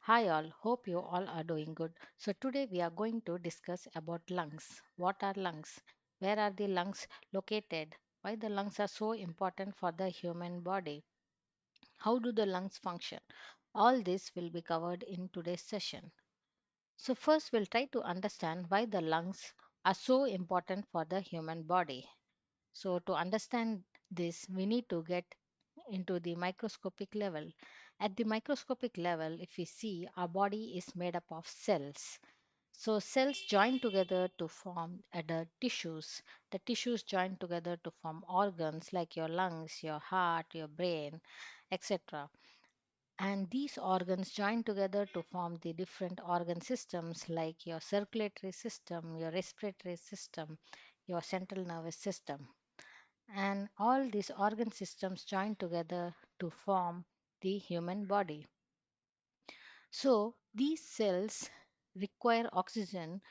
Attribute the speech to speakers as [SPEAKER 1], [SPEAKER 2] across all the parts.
[SPEAKER 1] Hi all, hope you all are doing good. So today we are going to discuss about lungs. What are lungs? Where are the lungs located? Why the lungs are so important for the human body? How do the lungs function? All this will be covered in today's session. So first we'll try to understand why the lungs are so important for the human body. So, to understand this, we need to get into the microscopic level. At the microscopic level, if we see, our body is made up of cells. So, cells join together to form the tissues. The tissues join together to form organs like your lungs, your heart, your brain, etc. And these organs join together to form the different organ systems like your circulatory system, your respiratory system, your central nervous system, and all these organ systems join together to form the human body. So, these cells require oxygen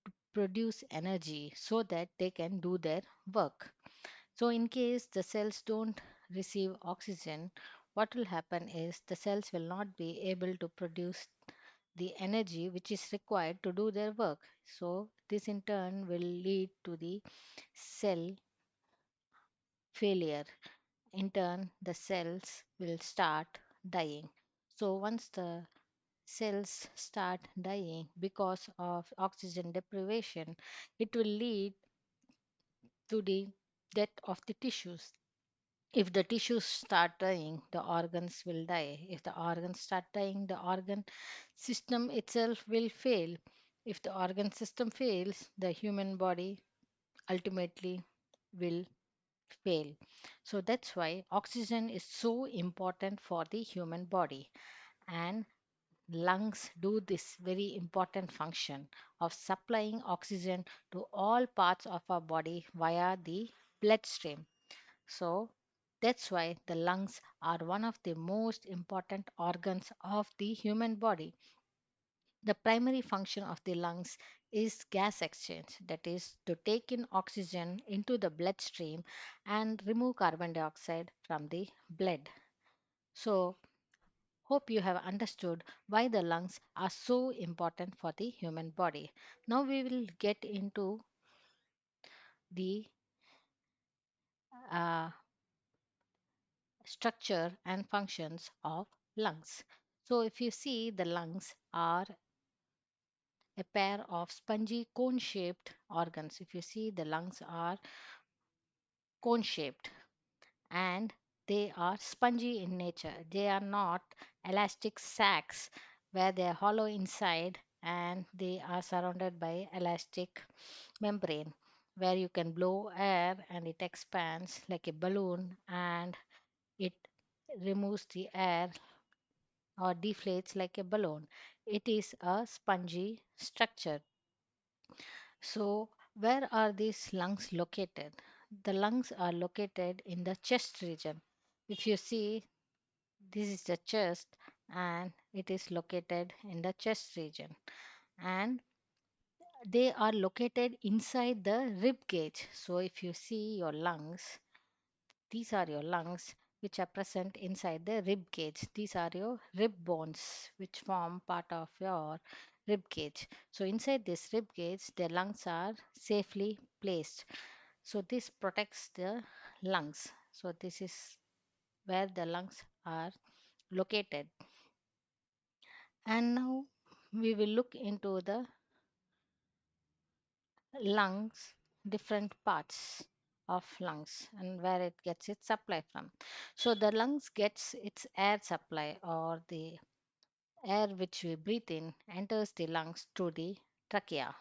[SPEAKER 1] to produce energy so that they can do their work. So, in case the cells don't receive oxygen, what will happen is the cells will not be able to produce the energy which is required to do their work. So, this in turn will lead to the cell failure. In turn, the cells will start dying. So, once the cells start dying because of oxygen deprivation, it will lead to the death of the tissues. If the tissues start dying, the organs will die. If the organs start dying, the organ system itself will fail. If the organ system fails, the human body ultimately will fail. So that's why oxygen is so important for the human body, and lungs do this very important function of supplying oxygen to all parts of our body via the bloodstream. So that's why the lungs are one of the most important organs of the human body. The primary function of the lungs is gas exchange, that is, to take in oxygen into the bloodstream and remove carbon dioxide from the blood. So, hope you have understood why the lungs are so important for the human body. Now, we will get into the uh, structure and functions of lungs. So, if you see, the lungs are a pair of spongy cone shaped organs. If you see, the lungs are cone shaped and they are spongy in nature. They are not elastic sacs where they are hollow inside and they are surrounded by elastic membrane where you can blow air and it expands like a balloon and it removes the air or deflates like a balloon. It is a spongy structure. So, where are these lungs located? The lungs are located in the chest region. If you see, this is the chest and it is located in the chest region. And they are located inside the rib cage. So, if you see your lungs, these are your lungs which are present inside the rib cage. These are your rib bones which form part of your rib cage. So inside this rib cage the lungs are safely placed. So this protects the lungs. So this is where the lungs are located. And now we will look into the lungs, different parts of lungs and where it gets its supply from. So the lungs gets its air supply or the air which we breathe in enters the lungs through the trachea.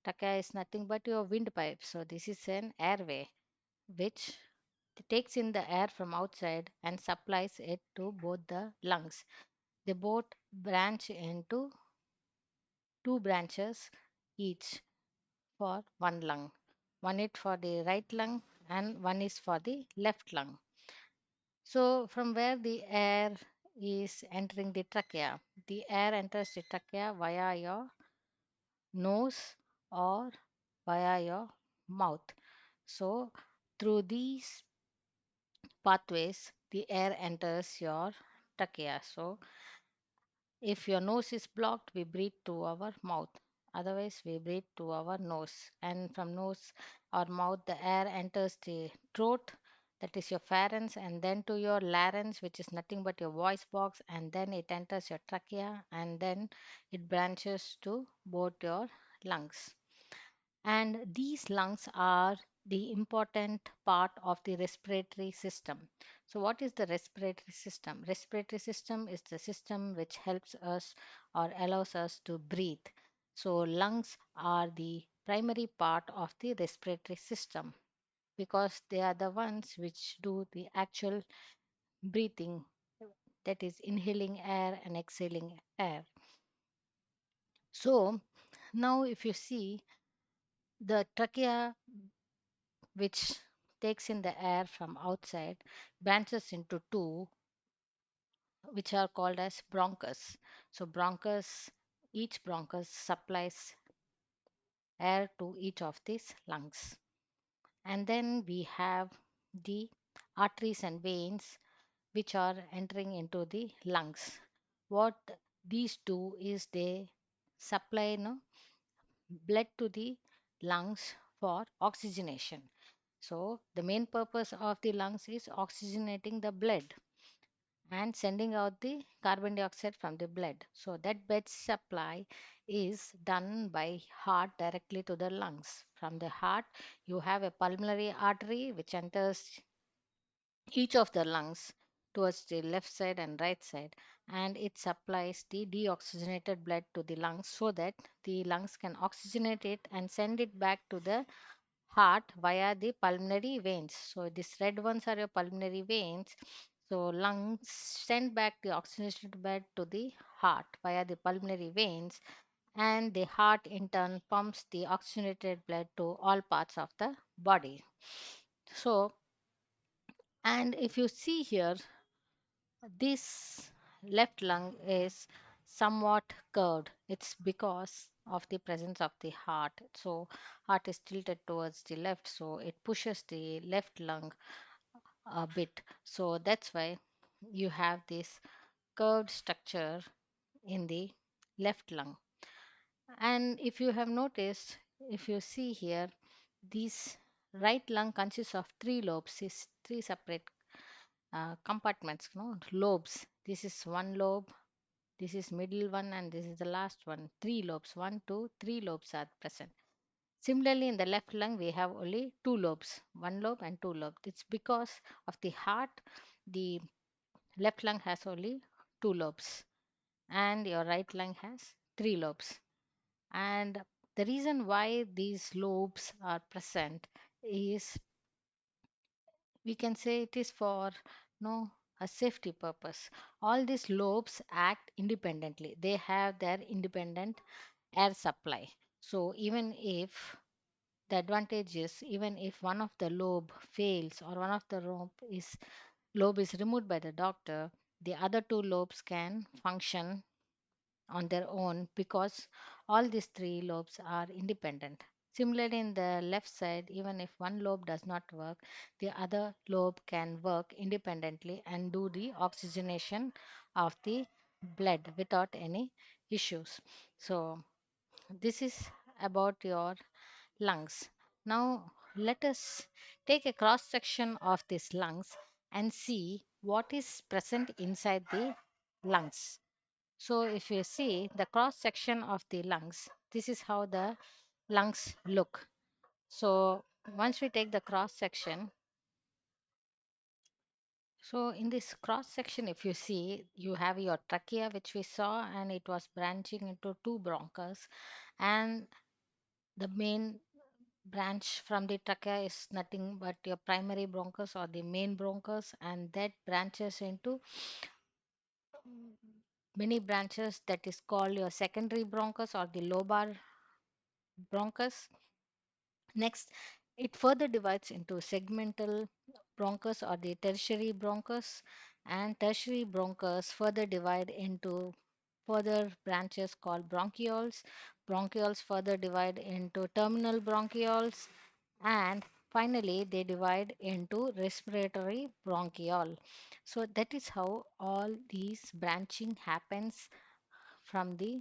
[SPEAKER 1] Trachea is nothing but your windpipe. So this is an airway which takes in the air from outside and supplies it to both the lungs. They both branch into two branches each for one lung. One is for the right lung and one is for the left lung. So, from where the air is entering the trachea, the air enters the trachea via your nose or via your mouth. So, through these pathways, the air enters your trachea. So, If your nose is blocked, we breathe through our mouth. Otherwise, we breathe through our nose. And from nose or mouth, the air enters the throat, that is your pharynx, and then to your larynx, which is nothing but your voice box, and then it enters your trachea, and then it branches to both your lungs. And these lungs are the important part of the respiratory system. So what is the respiratory system? Respiratory system is the system which helps us or allows us to breathe. So lungs are the primary part of the respiratory system because they are the ones which do the actual breathing, that is inhaling air and exhaling air. So now if you see, the trachea, which takes in the air from outside, branches into two, which are called as bronchus. So bronchus, each bronchus supplies air to each of these lungs. And then we have the arteries and veins which are entering into the lungs. What these do is they supply blood to the lungs for oxygenation. So, the main purpose of the lungs is oxygenating the blood and sending out the carbon dioxide from the blood. So, that blood supply is done by heart directly to the lungs. From the heart, you have a pulmonary artery which enters each of the lungs towards the left side and right side, and it supplies the deoxygenated blood to the lungs so that the lungs can oxygenate it and send it back to the heart via the pulmonary veins. So these red ones are your pulmonary veins. So lungs send back the oxygenated blood to the heart via the pulmonary veins, and the heart in turn pumps the oxygenated blood to all parts of the body. So, and if you see here, this left lung is somewhat curved. It's because of the presence of the heart. So heart is tilted towards the left, so it pushes the left lung a bit. So that's why you have this curved structure in the left lung. And if you have noticed, if you see here, this right lung consists of three lobes, is three separate compartments, lobes. This is one lobe, this is middle one, and this is the last one. Three lobes, one, two, three lobes are present. Similarly, in the left lung, we have only two lobes, one lobe and two lobes. It's because of the heart, the left lung has only two lobes, and your right lung has three lobes. And the reason why these lobes are present is, we can say, it is for no a safety purpose. All these lobes act independently. They have their independent air supply. So even if the advantage is, even if one of the lobe fails or one of the lobe is removed by the doctor, the other two lobes can function on their own because all these three lobes are independent. Similarly, in the left side, even if one lobe does not work, the other lobe can work independently and do the oxygenation of the blood without any issues. So, this is about your lungs. Now, let us take a cross section of these lungs and see what is present inside the lungs. So if you see the cross section of the lungs, this is how the lungs look. So once we take the cross section, so in this cross section, if you see, you have your trachea, which we saw, and it was branching into two bronchus, and the main branch from the trachea is nothing but your primary bronchus or the main bronchus, and that branches into many branches, that is called your secondary bronchus or the lobar bronchus. Next, it further divides into segmental bronchus or the tertiary bronchus, and tertiary bronchus further divide into further branches called bronchioles. Bronchioles further divide into terminal bronchioles, and finally they divide into respiratory bronchiole. So that is how all these branching happens from the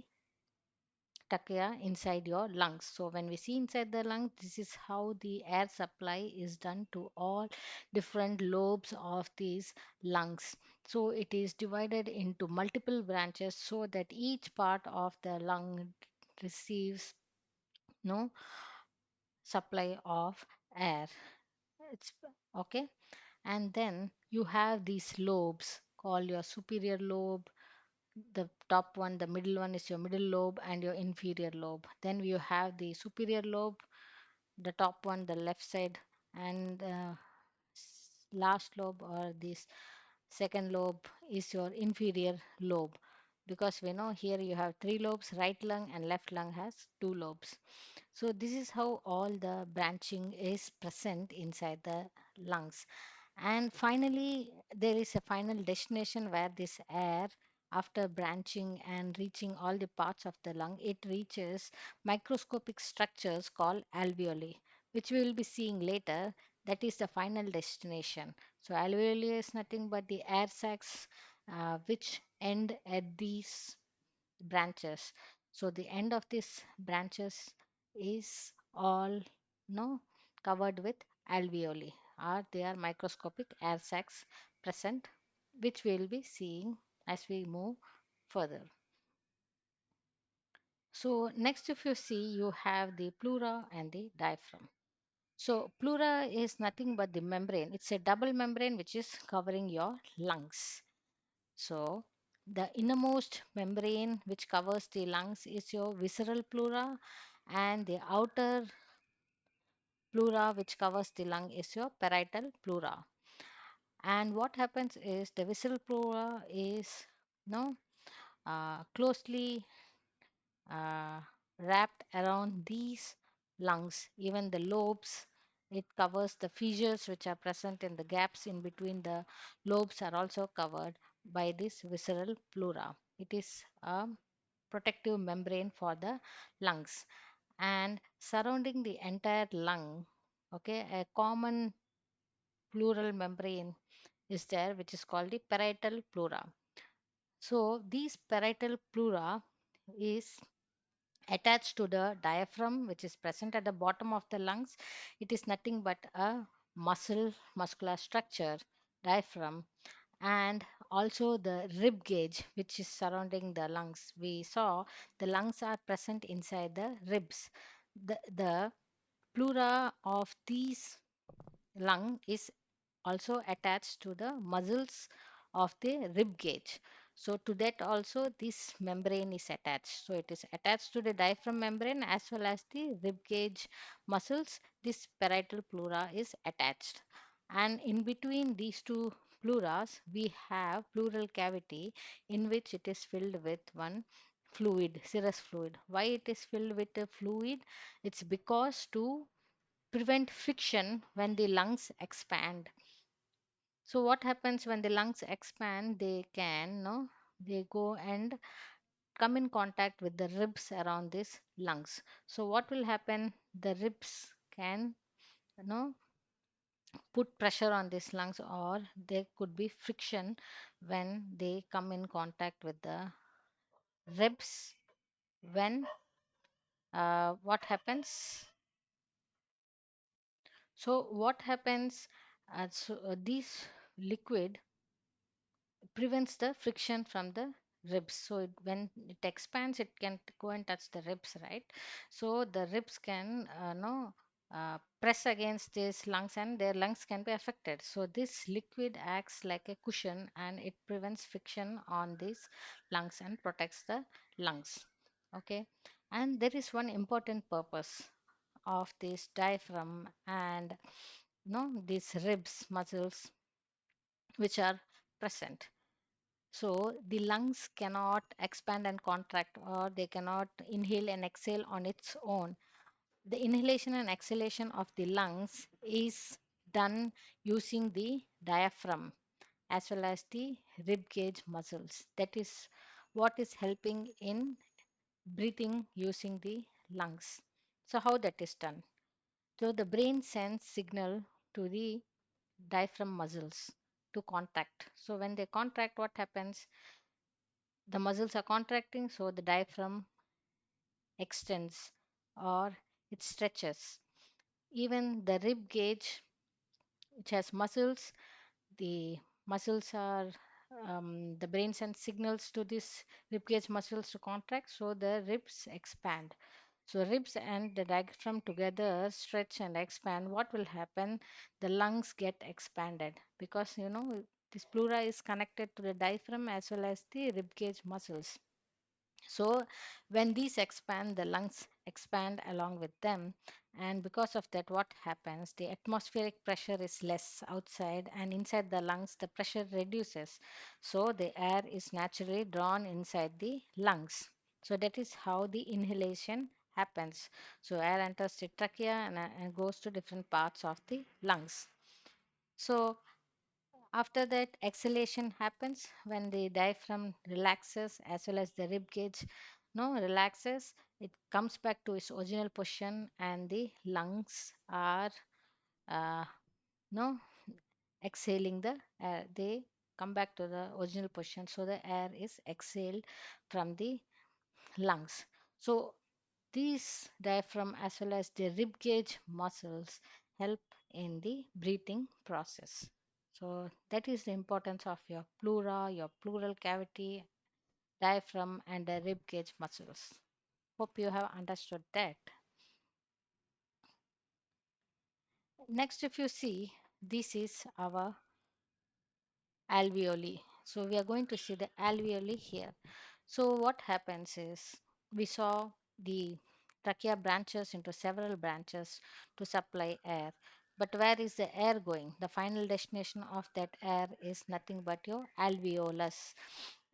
[SPEAKER 1] trachea inside your lungs. So when we see inside the lungs, this is how the air supply is done to all different lobes of these lungs. So it is divided into multiple branches so that each part of the lung receives no supply of air. It's okay. And then you have these lobes called your superior lobe, the top one, the middle one is your middle lobe, and your inferior lobe. Then you have the superior lobe, the top one, the left side, and last lobe or this second lobe is your inferior lobe. Because we know here you have three lobes, right lung and left lung has two lobes. So this is how all the branching is present inside the lungs. And finally, there is a final destination where this air, after branching and reaching all the parts of the lung, it reaches microscopic structures called alveoli, which we will be seeing later. That is the final destination. So, alveoli is nothing but the air sacs which end at these branches. So the end of these branches is all no covered with alveoli, or they are microscopic air sacs present, which we will be seeing as we move further. So next, if you see, you have the pleura and the diaphragm. So pleura is nothing but the membrane. It's a double membrane which is covering your lungs. So, the innermost membrane which covers the lungs is your visceral pleura, and the outer pleura which covers the lung is your parietal pleura. And what happens is the visceral pleura is no closely uh, wrapped around these lungs, even the lobes. It covers the fissures which are present in the gaps in between the lobes are also covered by this visceral pleura. It is a protective membrane for the lungs, and surrounding the entire lung, okay, a common pleural membrane is there which is called the parietal pleura. So these parietal pleura is attached to the diaphragm which is present at the bottom of the lungs. It is nothing but a muscular structure, diaphragm, and also the rib cage which is surrounding the lungs. We saw the lungs are present inside the ribs. The pleura of these lung is also attached to the muscles of the rib cage. So to that also this membrane is attached. So it is attached to the diaphragm membrane as well as the rib cage muscles. This parietal pleura is attached. And in between these two pleuras, we have pleural cavity in which it is filled with one fluid, serous fluid. Why it is filled with a fluid? It's because to prevent friction when the lungs expand. So what happens when the lungs expand? They can, no, they go and come in contact with the ribs around these lungs. So what will happen? The ribs can, put pressure on these lungs, or there could be friction when they come in contact with the ribs. When what happens? So what happens? These liquid prevents the friction from the ribs. So when it expands, it can go and touch the ribs, right? So the ribs can no press against these lungs, and their lungs can be affected. So this liquid acts like a cushion, and it prevents friction on these lungs and protects the lungs. Okay, and there is one important purpose of this diaphragm and these ribs muscles which are present. So the lungs cannot expand and contract, or they cannot inhale and exhale on its own. The inhalation and exhalation of the lungs is done using the diaphragm as well as the rib cage muscles. That is what is helping in breathing using the lungs. So how that is done? So the brain sends signal to the diaphragm muscles to contract. So when they contract, what happens? The muscles are contracting, so the diaphragm extends or it stretches. Even the rib cage, which has muscles, the muscles are the brain sends signals to this rib cage muscles to contract, so the ribs expand. So ribs and the diaphragm together stretch and expand. What will happen? The lungs get expanded because this pleura is connected to the diaphragm as well as the rib cage muscles. So, when these expand, the lungs expand along with them, and because of that, what happens? The atmospheric pressure is less outside, and inside the lungs, the pressure reduces. So, the air is naturally drawn inside the lungs. So, that is how the inhalation happens. So, air enters the trachea and goes to different parts of the lungs. So, after that, exhalation happens when the diaphragm relaxes as well as the rib cage no relaxes. It comes back to its original position, and the lungs are uh, no exhaling the air. They come back to the original position, so the air is exhaled from the lungs. So these diaphragm as well as the rib cage muscles help in the breathing process. So that is the importance of your pleura, your pleural cavity, diaphragm, and the rib cage muscles. Hope you have understood that. Next, if you see, this is our alveoli. So we are going to see the alveoli here. So what happens is we saw the trachea branches into several branches to supply air. But where is the air going? The final destination of that air is nothing but your alveolus.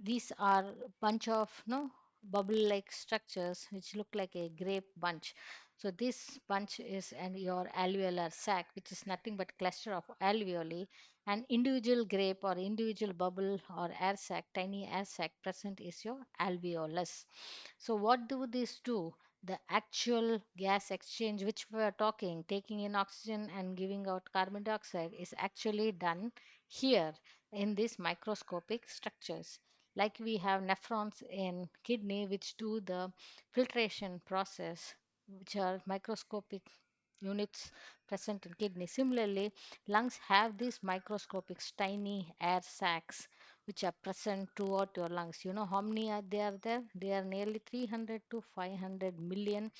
[SPEAKER 1] These are bunch of no bubble-like structures which look like a grape bunch. So this bunch is and your alveolar sac, which is nothing but cluster of alveoli. An individual grape or individual bubble or air sac, tiny air sac present is your alveolus. So what do these do? The actual gas exchange which we are talking, taking in oxygen and giving out carbon dioxide, is actually done here in these microscopic structures. Like we have nephrons in kidney which do the filtration process, which are microscopic units present in kidney. Similarly, lungs have these microscopic tiny air sacs which are present throughout your lungs. You know how many are there? They are nearly 300 to 500 million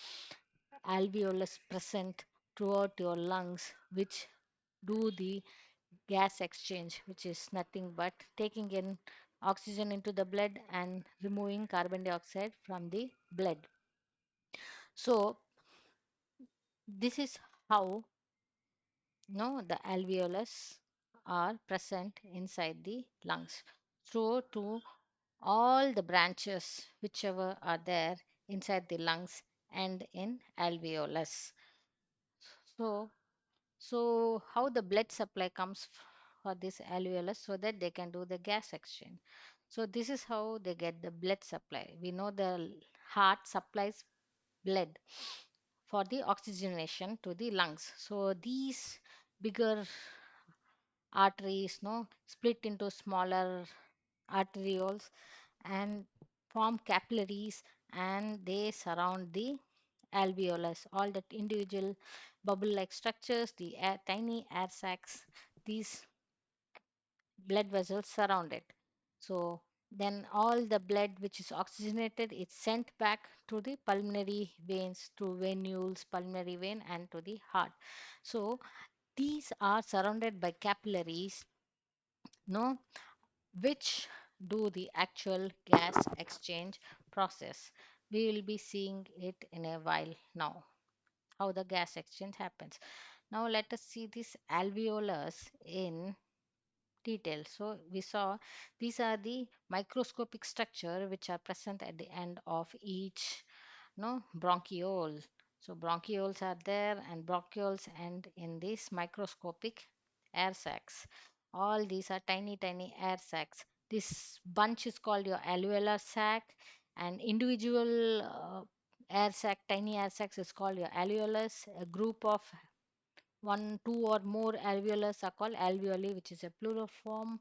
[SPEAKER 1] alveolus present throughout your lungs, which do the gas exchange, which is nothing but taking in oxygen into the blood and removing carbon dioxide from the blood. So, this is how the alveolus are present inside the lungs. So, to all the branches, whichever are there inside the lungs and in alveolus. So, so how the blood supply comes for this alveolus so that they can do the gas exchange. So this is how they get the blood supply. We know the heart supplies blood for the oxygenation to the lungs. So these bigger arteries split into smaller arterioles and form capillaries, and they surround the alveolus. All that individual bubble like structures, the tiny air sacs, these blood vessels surround it. So then all the blood which is oxygenated is sent back to the pulmonary veins through venules, pulmonary vein, and to the heart. So these are surrounded by capillaries, no, which do the actual gas exchange process. We will be seeing it in a while now, how the gas exchange happens. Now let us see this alveolus in detail. So we saw these are the microscopic structure which are present at the end of each bronchiole. So bronchioles are there, and bronchioles end in these microscopic air sacs. All these are tiny tiny air sacs. This bunch is called your alveolar sac, and individual air sac, tiny air sacs, is called your alveolus. A group of one, two, or more alveolus are called alveoli, which is a plural form.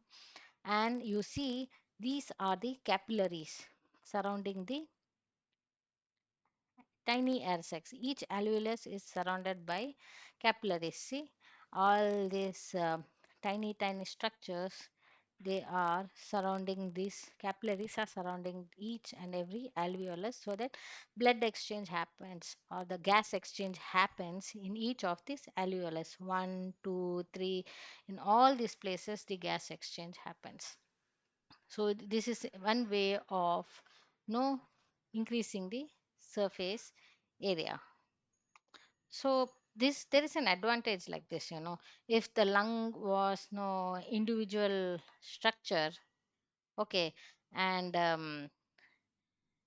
[SPEAKER 1] And you see These are the capillaries surrounding the tiny air sacs. Each alveolus is surrounded by capillaries. See, all these tiny, tiny structures, they are surrounding these capillaries are surrounding each and every alveolus so that blood exchange happens or the gas exchange happens in each of these alveolus. One, two, three, in all these places, the gas exchange happens. So this is one way of no increasing the surface area. So this there is an advantage like this, if the lung was no individual structure, okay, and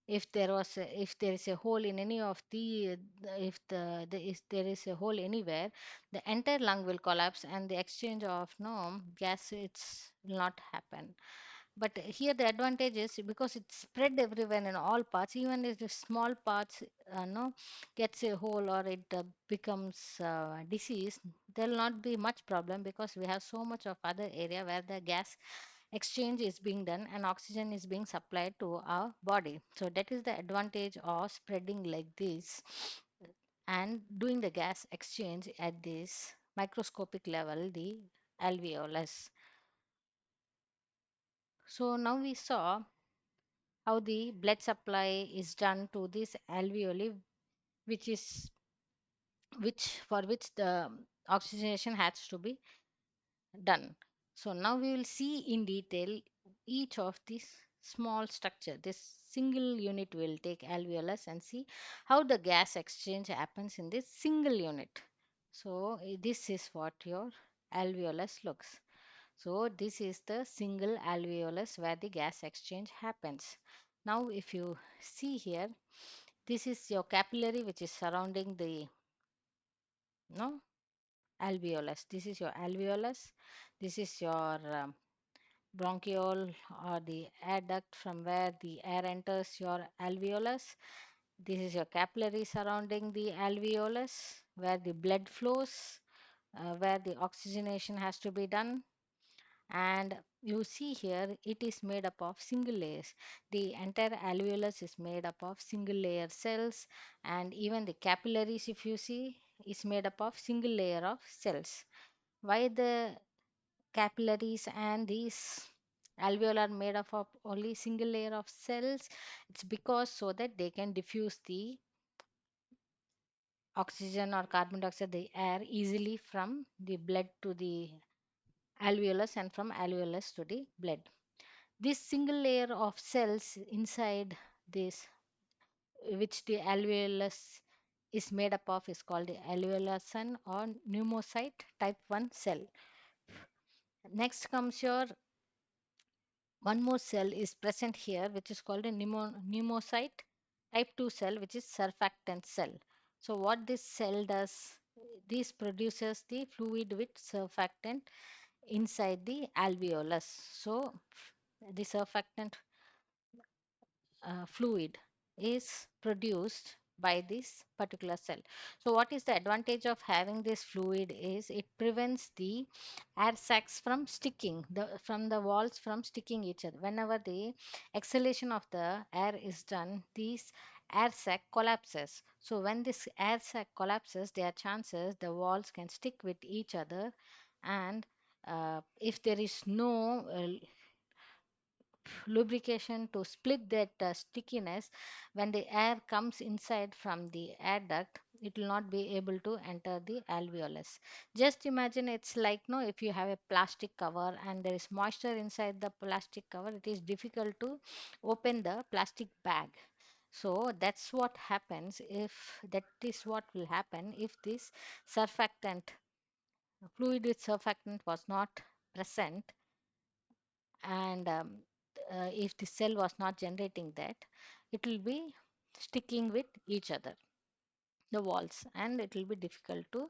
[SPEAKER 1] if there is a hole in any of if if there is a hole anywhere, the entire lung will collapse and the exchange of no gas it's will not happen. But here the advantage is because it's spread everywhere in all parts, even if the small parts no gets a hole or it becomes disease, there will not be much problem because we have so much of other area where the gas exchange is being done and oxygen is being supplied to our body. So that is the advantage of spreading like this and doing the gas exchange at this microscopic level, the alveolus. So now we saw how the blood supply is done to this alveoli, which is for which the oxygenation has to be done. So now we will see in detail each of these small structure. This single unit will take alveolus and see how the gas exchange happens in this single unit. So this is what your alveolus looks. So this is the single alveolus where the gas exchange happens. Now if you see here, this is your capillary which is surrounding the no alveolus. This is your alveolus. This is your bronchiole or the air duct from where the air enters your alveolus. This is your capillary surrounding the alveolus where the blood flows, where the oxygenation has to be done. And you see here it is made up of single layers. The entire alveolus is made up of single layer cells, and even the capillaries if you see is made up of single layer of cells. Why the capillaries and these alveoli are made up of only single layer of cells? It's because so that they can diffuse the oxygen or carbon dioxide, the air easily from the blood to the alveolus and from alveolus to the blood. This single layer of cells inside this, which the alveolus is made up of, is called the alveolus or pneumocyte type 1 cell. Next comes your one more cell is present here, which is called a pneumocyte type 2 cell, which is surfactant cell. So what this cell does, this produces the fluid with surfactant inside the alveolus. So the surfactant fluid is produced by this particular cell. So what is the advantage of having this fluid is it prevents the air sacs from sticking from the walls from sticking each other. Whenever the exhalation of the air is done, this air sac collapses. So when this air sac collapses, there are chances the walls can stick with each other, and if there is no lubrication to split that stickiness, when the air comes inside from the air duct, it will not be able to enter the alveolus. Just imagine it's like no, if you have a plastic cover and there is moisture inside the plastic cover, it is difficult to open the plastic bag. So that's what happens if that is what will happen if this surfactant fluid with surfactant was not present, and if the cell was not generating that, it will be sticking with each other, the walls, and it will be difficult to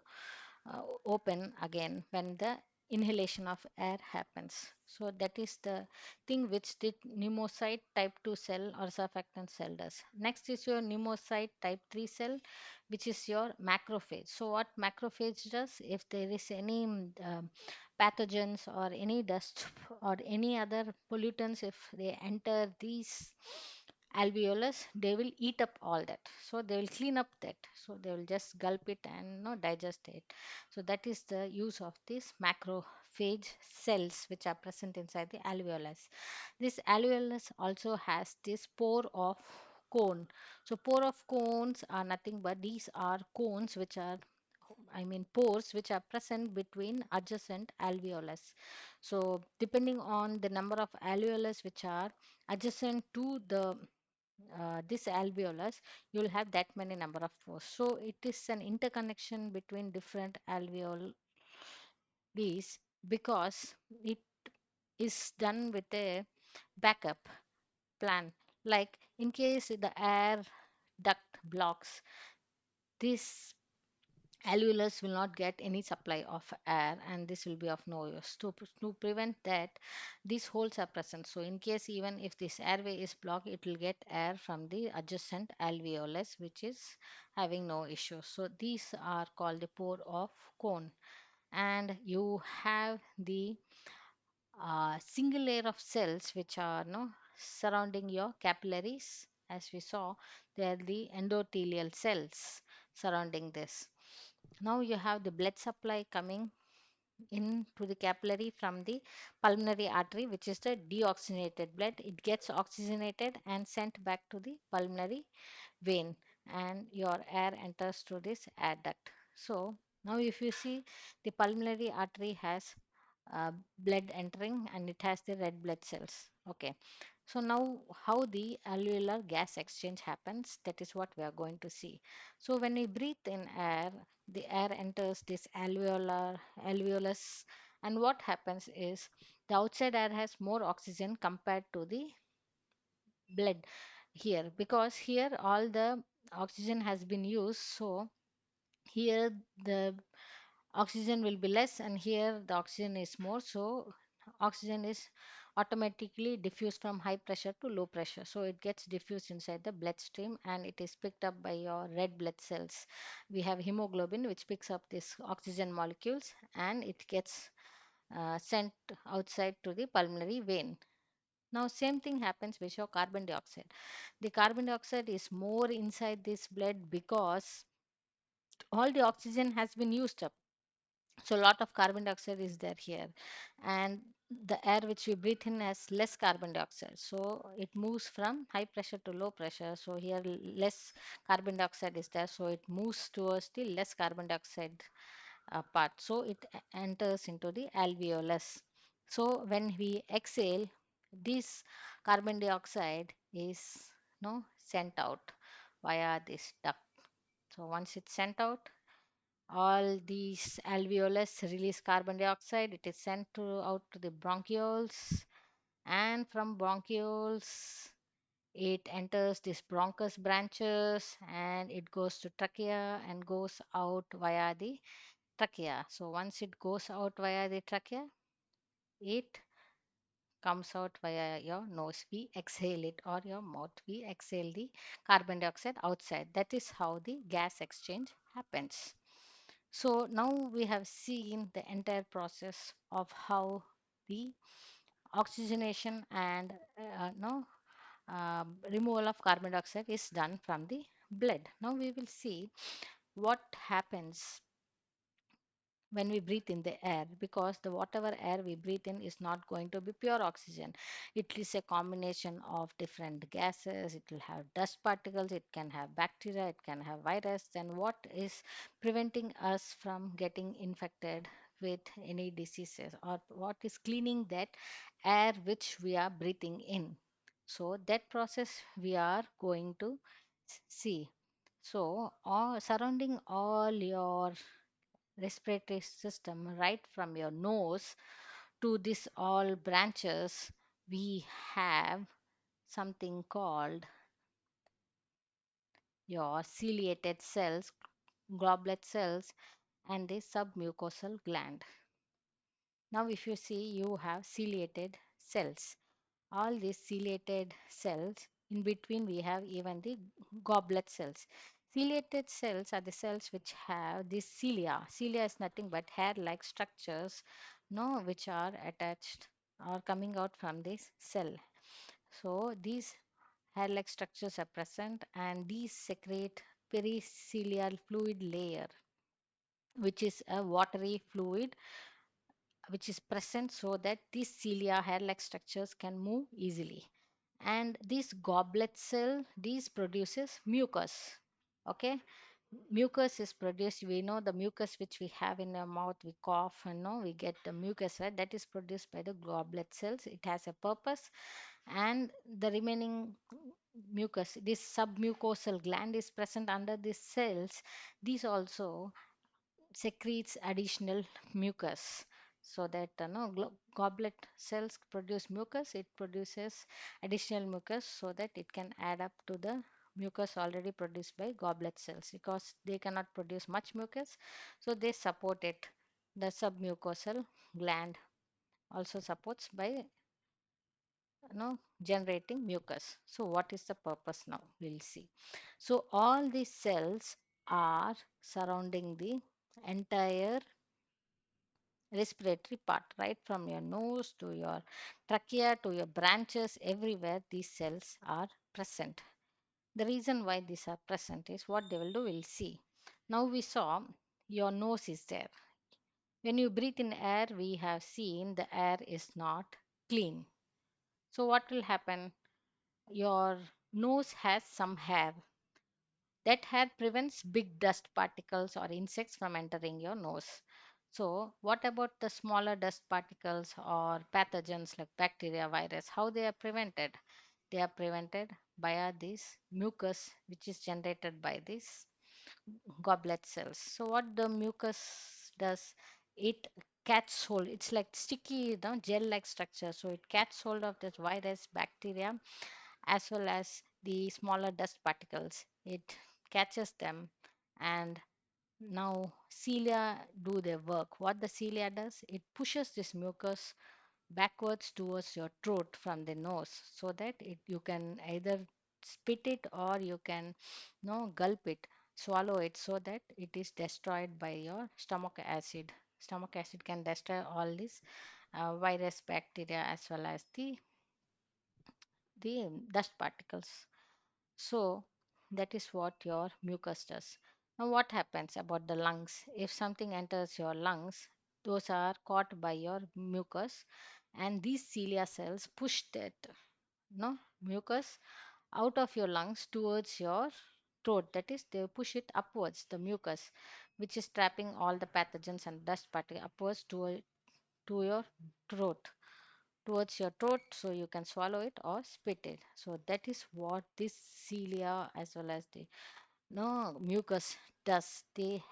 [SPEAKER 1] open again when the inhalation of air happens. So that is the thing which the pneumocyte type 2 cell or surfactant cell does. Next is your pneumocyte type 3 cell, which is your macrophage. So what macrophage does, if there is any pathogens or any dust or any other pollutants, if they enter these alveolus, they will eat up all that. So they will clean up that. So they will just gulp it and no digest it. So that is the use of these macrophage cells which are present inside the alveolus. This alveolus also has this pore of cone. So pore of cones are nothing but these are cones which are, I mean pores which are present between adjacent alveolus. So depending on the number of alveolus which are adjacent to the this alveolus, you will have that many number of pores. So it is an interconnection between different alveoli because it is done with a backup plan. Like in case the air duct blocks, this alveolus will not get any supply of air and this will be of no use. To prevent that, these holes are present. So in case even if this airway is blocked, it will get air from the adjacent alveolus which is having no issue. So these are called the pore of cone. And you have the single layer of cells which are no surrounding your capillaries. As we saw, they are the endothelial cells surrounding this. Now you have the blood supply coming into the capillary from the pulmonary artery, which is the deoxygenated blood. It gets oxygenated and sent back to the pulmonary vein, and your air enters through this air duct. So now if you see, the pulmonary artery has blood entering and it has the red blood cells. Okay. So now how the alveolar gas exchange happens, that is what we are going to see. So when we breathe in air, the air enters this alveolus, and what happens is the outside air has more oxygen compared to the blood here, because here all the oxygen has been used. So here the oxygen will be less and here the oxygen is more. So oxygen is automatically diffused from high pressure to low pressure. So it gets diffused inside the bloodstream and it is picked up by your red blood cells. We have hemoglobin which picks up these oxygen molecules and it gets sent outside to the pulmonary vein. Now same thing happens with your carbon dioxide. The carbon dioxide is more inside this blood because all the oxygen has been used up. So a lot of carbon dioxide is there here, and the air which we breathe in has less carbon dioxide. So it moves from high pressure to low pressure. So here less carbon dioxide is there. So it moves towards the less carbon dioxide part. So it enters into the alveolus. So when we exhale, this carbon dioxide is no sent out via this duct. So once it's sent out, all these alveolus release carbon dioxide. It is sent out to the bronchioles, and from bronchioles, it enters this bronchus branches and it goes to trachea and goes out via the trachea. So once it goes out via the trachea, it comes out via your nose. We exhale it, or your mouth. We exhale the carbon dioxide outside. That is how the gas exchange happens. So now we have seen the entire process of how the oxygenation and no removal of carbon dioxide is done from the blood. Now we will see what happens when we breathe in the air, because the whatever air we breathe in is not going to be pure oxygen. It is a combination of different gases. It will have dust particles, it can have bacteria, it can have virus. Then what is preventing us from getting infected with any diseases, or what is cleaning that air which we are breathing in? So that process we are going to see. So all surrounding all your respiratory system, right from your nose to this all branches, we have something called your ciliated cells, goblet cells, and the submucosal gland. Now if you see, you have ciliated cells. All these ciliated cells, in between we have even the goblet cells. Ciliated cells are the cells which have this cilia. Cilia is nothing but hair like structures no, which are attached or coming out from this cell. So these hair-like structures are present and these secrete pericilial fluid layer, which is a watery fluid which is present so that these cilia hair-like structures can move easily. And this goblet cell, these produces mucus. Okay, mucus is produced. We know the mucus which we have in our mouth, we cough and no, we get the mucus, right? That is produced by the goblet cells. It has a purpose, and the remaining mucus, this submucosal gland is present under these cells. These also secretes additional mucus, so that no goblet cells produce mucus, it produces additional mucus so that it can add up to the mucus already produced by goblet cells, because they cannot produce much mucus, so they support it. The submucosal gland also supports by generating mucus. So what is the purpose now? We'll see. So all these cells are surrounding the entire respiratory part, right from your nose to your trachea to your branches, everywhere these cells are present. The reason why these are present is what they will do, we'll see. Now we saw your nose is there. When you breathe in air, we have seen the air is not clean. So what will happen? Your nose has some hair. That hair prevents big dust particles or insects from entering your nose. So, what about the smaller dust particles or pathogens like bacteria, virus? How they are prevented? They are prevented by this mucus, which is generated by these goblet cells. So, what the mucus does? It catches hold. It's like sticky, gel-like structure. So, it catches hold of this virus, bacteria, as well as the smaller dust particles. It catches them, and now cilia do their work. What the cilia does, it pushes this mucus backwards towards your throat from the nose, so that you can either spit it or you can gulp it, swallow it, so that it is destroyed by your stomach acid. Stomach acid can destroy all these virus, bacteria, as well as the dust particles. So that is what your mucus does. Now, what happens about the lungs? If something enters your lungs, those are caught by your mucus, and these cilia cells push that mucus out of your lungs towards your throat. That is, they push it upwards, the mucus, which is trapping all the pathogens and dust particles upwards to your throat, towards your throat, so you can swallow it or spit it. So that is what this cilia as well as the no mucus does. They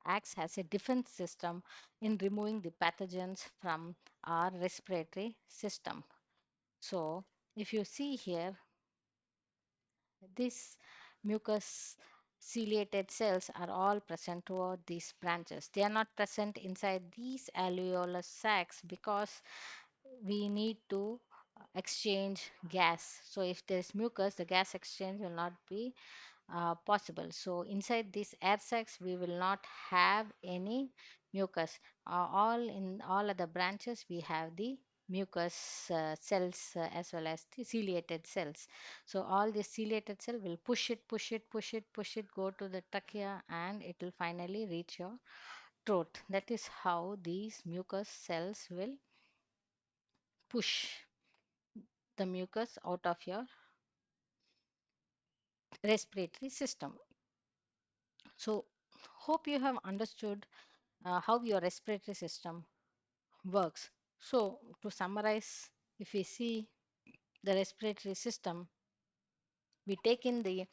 [SPEAKER 1] acts as a defense system in removing the pathogens from our respiratory system. So if you see here, these mucus ciliated cells are all present throughout these branches. They are not present inside these alveolar sacs because we need to exchange gas. So if there is mucus, the gas exchange will not be possible. So inside these air sacs, we will not have any mucus. All in all other branches, we have the mucus cells as well as the ciliated cells. So all the ciliated cell will push it, push it, push it, push it, go to the trachea, and it will finally reach your throat. That is how these mucus cells will push the mucus out of your respiratory system. So, hope you have understood how your respiratory system works. So, to summarize, if we see the respiratory system, we take in the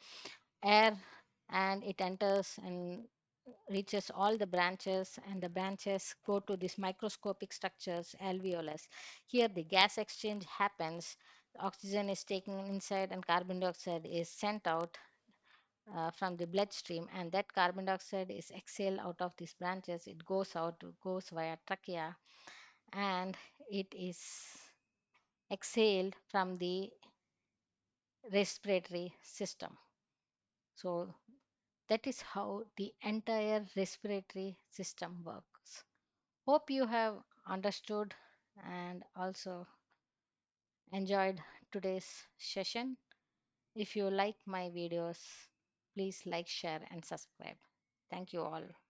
[SPEAKER 1] air and it enters and reaches all the branches, and the branches go to these microscopic structures, alveolus. Here, the gas exchange happens. Oxygen is taken inside and carbon dioxide is sent out from the bloodstream, and that carbon dioxide is exhaled out of these branches. It goes out, goes via trachea, and it is exhaled from the respiratory system. So that is how the entire respiratory system works. Hope you have understood and also enjoyed today's session. If you like my videos, please like, share, and subscribe. Thank you all.